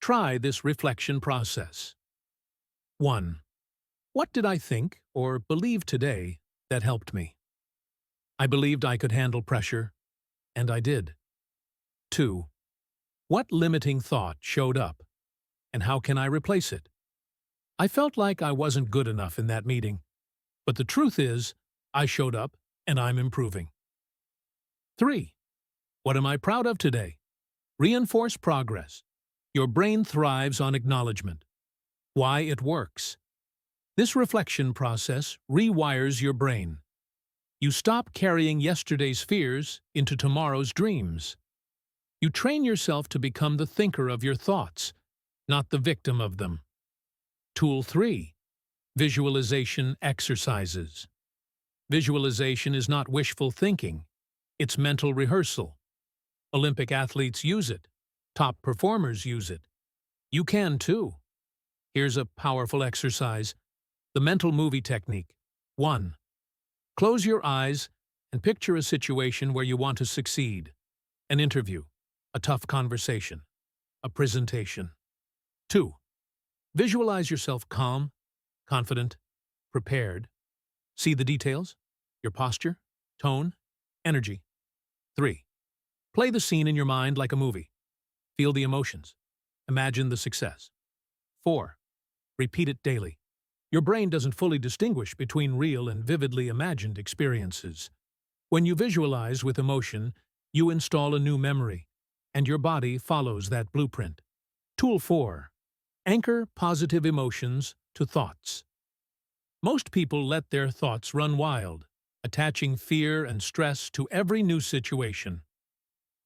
Try this reflection process. 1. What did I think or believe today that helped me? I believed I could handle pressure, and I did. 2. What limiting thought showed up, and how can I replace it? I felt like I wasn't good enough in that meeting, but the truth is, I showed up and I'm improving. 3. What am I proud of today? Reinforce progress. Your brain thrives on acknowledgement. Why it works. This reflection process rewires your brain. You stop carrying yesterday's fears into tomorrow's dreams. You train yourself to become the thinker of your thoughts, not the victim of them. Tool 3. Visualization exercises. Visualization is not wishful thinking. It's mental rehearsal. Olympic athletes use it. Top performers use it. You can too. Here's a powerful exercise. The mental movie technique. 1. Close your eyes and picture a situation where you want to succeed. An interview, a tough conversation, a presentation. 2. Visualize yourself calm, confident, prepared. See the details, your posture, tone, energy. 3. Play the scene in your mind like a movie. Feel the emotions. Imagine the success. 4. Repeat it daily. Your brain doesn't fully distinguish between real and vividly imagined experiences. When you visualize with emotion, you install a new memory, and your body follows that blueprint. Tool 4. Anchor positive emotions to thoughts. Most people let their thoughts run wild, attaching fear and stress to every new situation.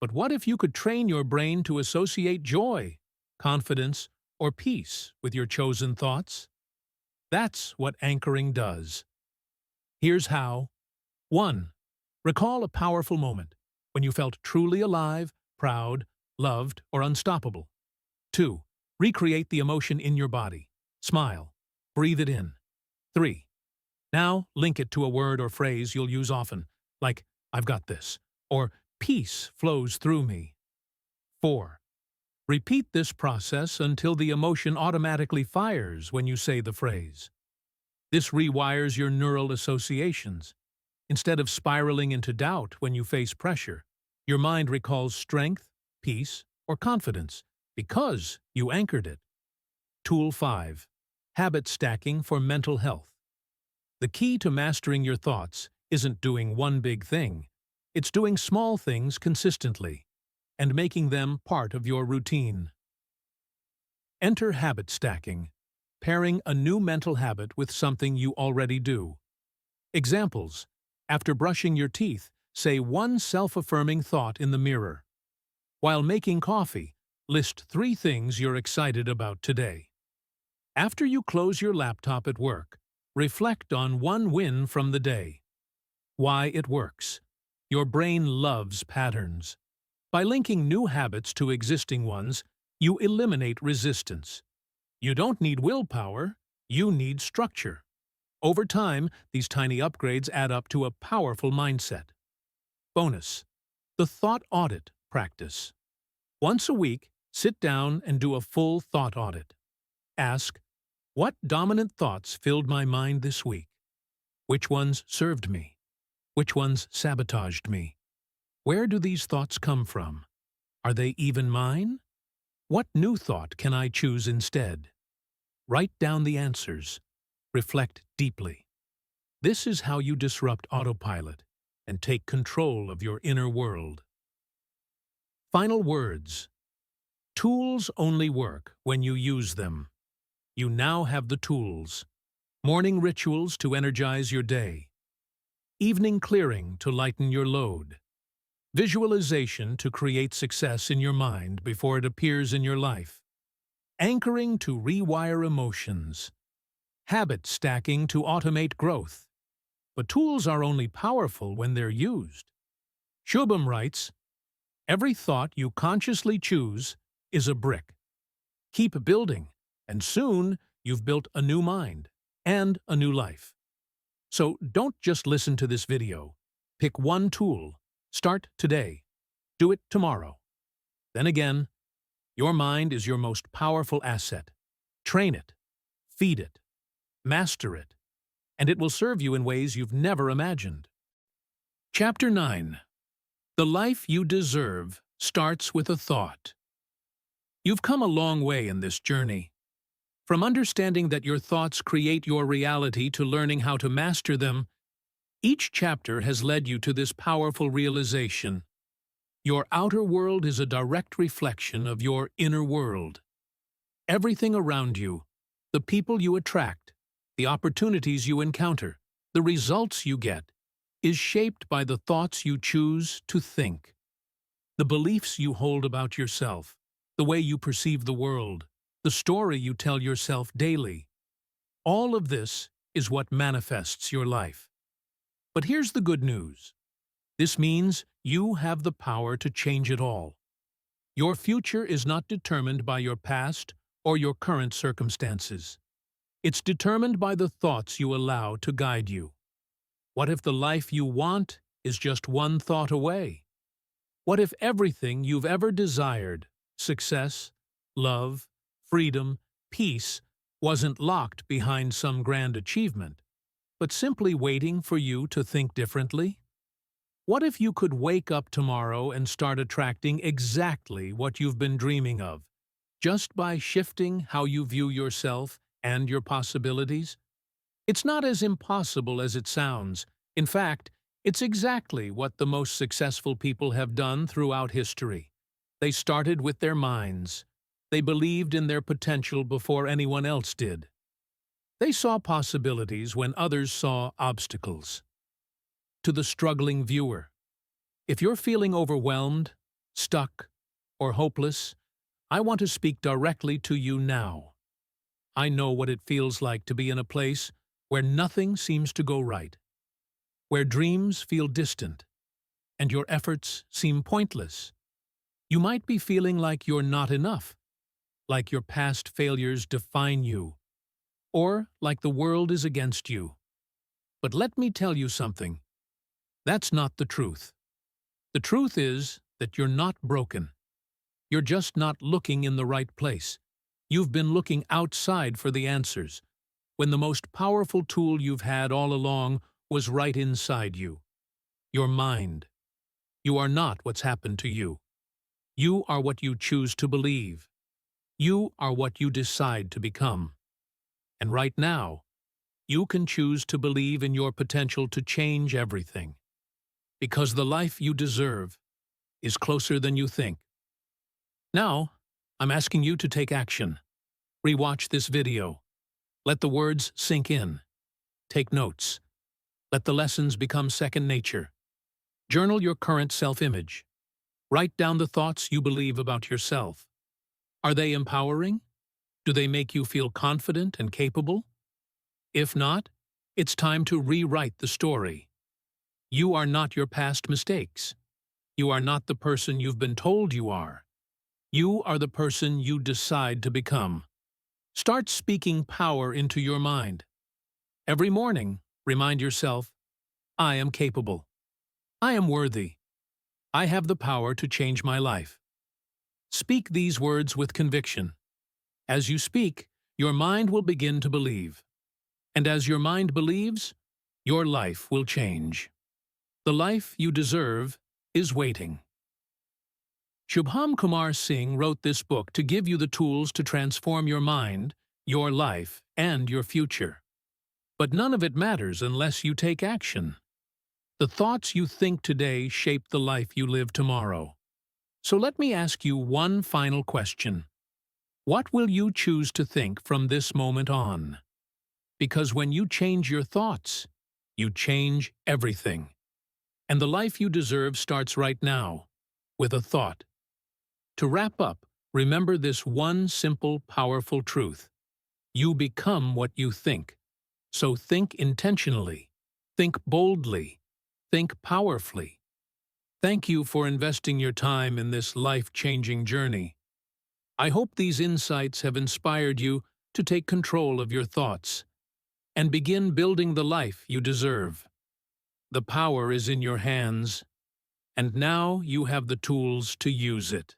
But what if you could train your brain to associate joy, confidence, or peace with your chosen thoughts? That's what anchoring does. Here's how. 1. Recall a powerful moment when you felt truly alive, proud, loved, or unstoppable. 2. Recreate the emotion in your body. Smile. Breathe it in. 3. Now link it to a word or phrase you'll use often, like, I've got this, or peace flows through me. 4. Repeat this process until the emotion automatically fires when you say the phrase. This rewires your neural associations. Instead of spiraling into doubt when you face pressure, your mind recalls strength, peace, or confidence because you anchored it. Tool 5. Habit stacking for mental health. The key to mastering your thoughts isn't doing one big thing. It's doing small things consistently and making them part of your routine. Enter habit stacking, pairing a new mental habit with something you already do. Examples. After brushing your teeth, say one self-affirming thought in the mirror. While making coffee, list 3 things you're excited about today. After you close your laptop at work, reflect on one win from the day. Why it works. Your brain loves patterns. By linking new habits to existing ones, you eliminate resistance. You don't need willpower, you need structure. Over time, these tiny upgrades add up to a powerful mindset. Bonus. The thought audit practice. Once a week, sit down and do a full thought audit. Ask, what dominant thoughts filled my mind this week? Which ones served me? Which ones sabotaged me? Where do these thoughts come from? Are they even mine? What new thought can I choose instead? Write down the answers. Reflect deeply. This is how you disrupt autopilot and take control of your inner world. Final words. Tools only work when you use them. You now have the tools. Morning rituals to energize your day. Evening clearing to lighten your load. Visualization to create success in your mind before it appears in your life. Anchoring to rewire emotions. habit stacking to automate growth. But tools are only powerful when they're used. Shubham writes, "Every thought you consciously choose is a brick. Keep building, and soon you've built a new mind and a new life." So don't just listen to this video. Pick one tool. Start today. Do it tomorrow. Then again, your mind is your most powerful asset. Train it, feed it, master it, and it will serve you in ways you've never imagined. Chapter 9. The life you deserve starts with a thought. You've come a long way in this journey. From understanding that your thoughts create your reality to learning how to master them, each chapter has led you to this powerful realization. Your outer world is a direct reflection of your inner world. Everything around you, the people you attract, the opportunities you encounter, the results you get, is shaped by the thoughts you choose to think. The beliefs you hold about yourself, the way you perceive the world, the story you tell yourself daily. All of this is what manifests your life. But here's the good news. This means you have the power to change it all. Your future is not determined by your past or your current circumstances. It's determined by the thoughts you allow to guide you. What if the life you want is just one thought away? What if everything you've ever desired, success, love, freedom, peace, wasn't locked behind some grand achievement, but simply waiting for you to think differently? What if you could wake up tomorrow and start attracting exactly what you've been dreaming of, just by shifting how you view yourself and your possibilities? It's not as impossible as it sounds. In fact, it's exactly what the most successful people have done throughout history. They started with their minds. They believed in their potential before anyone else did. They saw possibilities when others saw obstacles. To the struggling viewer, if you're feeling overwhelmed, stuck, or hopeless, I want to speak directly to you now. I know what it feels like to be in a place where nothing seems to go right, where dreams feel distant, and your efforts seem pointless. You might be feeling like you're not enough, like your past failures define you, or like the world is against you. But let me tell you something. That's not the truth. The truth is that you're not broken. You're just not looking in the right place. You've been looking outside for the answers, when the most powerful tool you've had all along was right inside you. Your mind. You are not what's happened to you. You are what you choose to believe. You are what you decide to become. And right now, you can choose to believe in your potential to change everything. Because the life you deserve is closer than you think. Now, I'm asking you to take action. Rewatch this video. Let the words sink in. Take notes. Let the lessons become second nature. Journal your current self-image. Write down the thoughts you believe about yourself. Are they empowering? Do they make you feel confident and capable? If not, it's time to rewrite the story. You are not your past mistakes. You are not the person you've been told you are. You are the person you decide to become. Start speaking power into your mind. Every morning, remind yourself, I am capable. I am worthy. I have the power to change my life. Speak these words with conviction. As you speak, your mind will begin to believe. And as your mind believes, your life will change. The life you deserve is waiting. Shubham Kumar Singh wrote this book to give you the tools to transform your mind, your life, and your future. But none of it matters unless you take action. The thoughts you think today shape the life you live tomorrow. So let me ask you one final question. What will you choose to think from this moment on? Because when you change your thoughts, you change everything. And the life you deserve starts right now, with a thought. To wrap up, remember this one simple, powerful truth. You become what you think. So think intentionally, think boldly, think powerfully. Thank you for investing your time in this life-changing journey. I hope these insights have inspired you to take control of your thoughts and begin building the life you deserve. The power is in your hands, and now you have the tools to use it.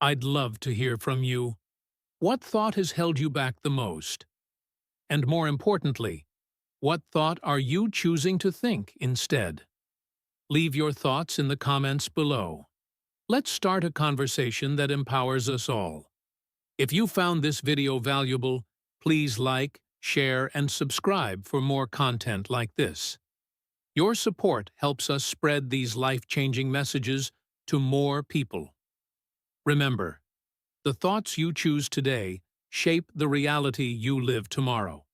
I'd love to hear from you. What thought has held you back the most? And more importantly, what thought are you choosing to think instead? Leave your thoughts in the comments below. Let's start a conversation that empowers us all. If you found this video valuable, please like, share, and subscribe for more content like this. Your support helps us spread these life-changing messages to more people. Remember, the thoughts you choose today shape the reality you live tomorrow.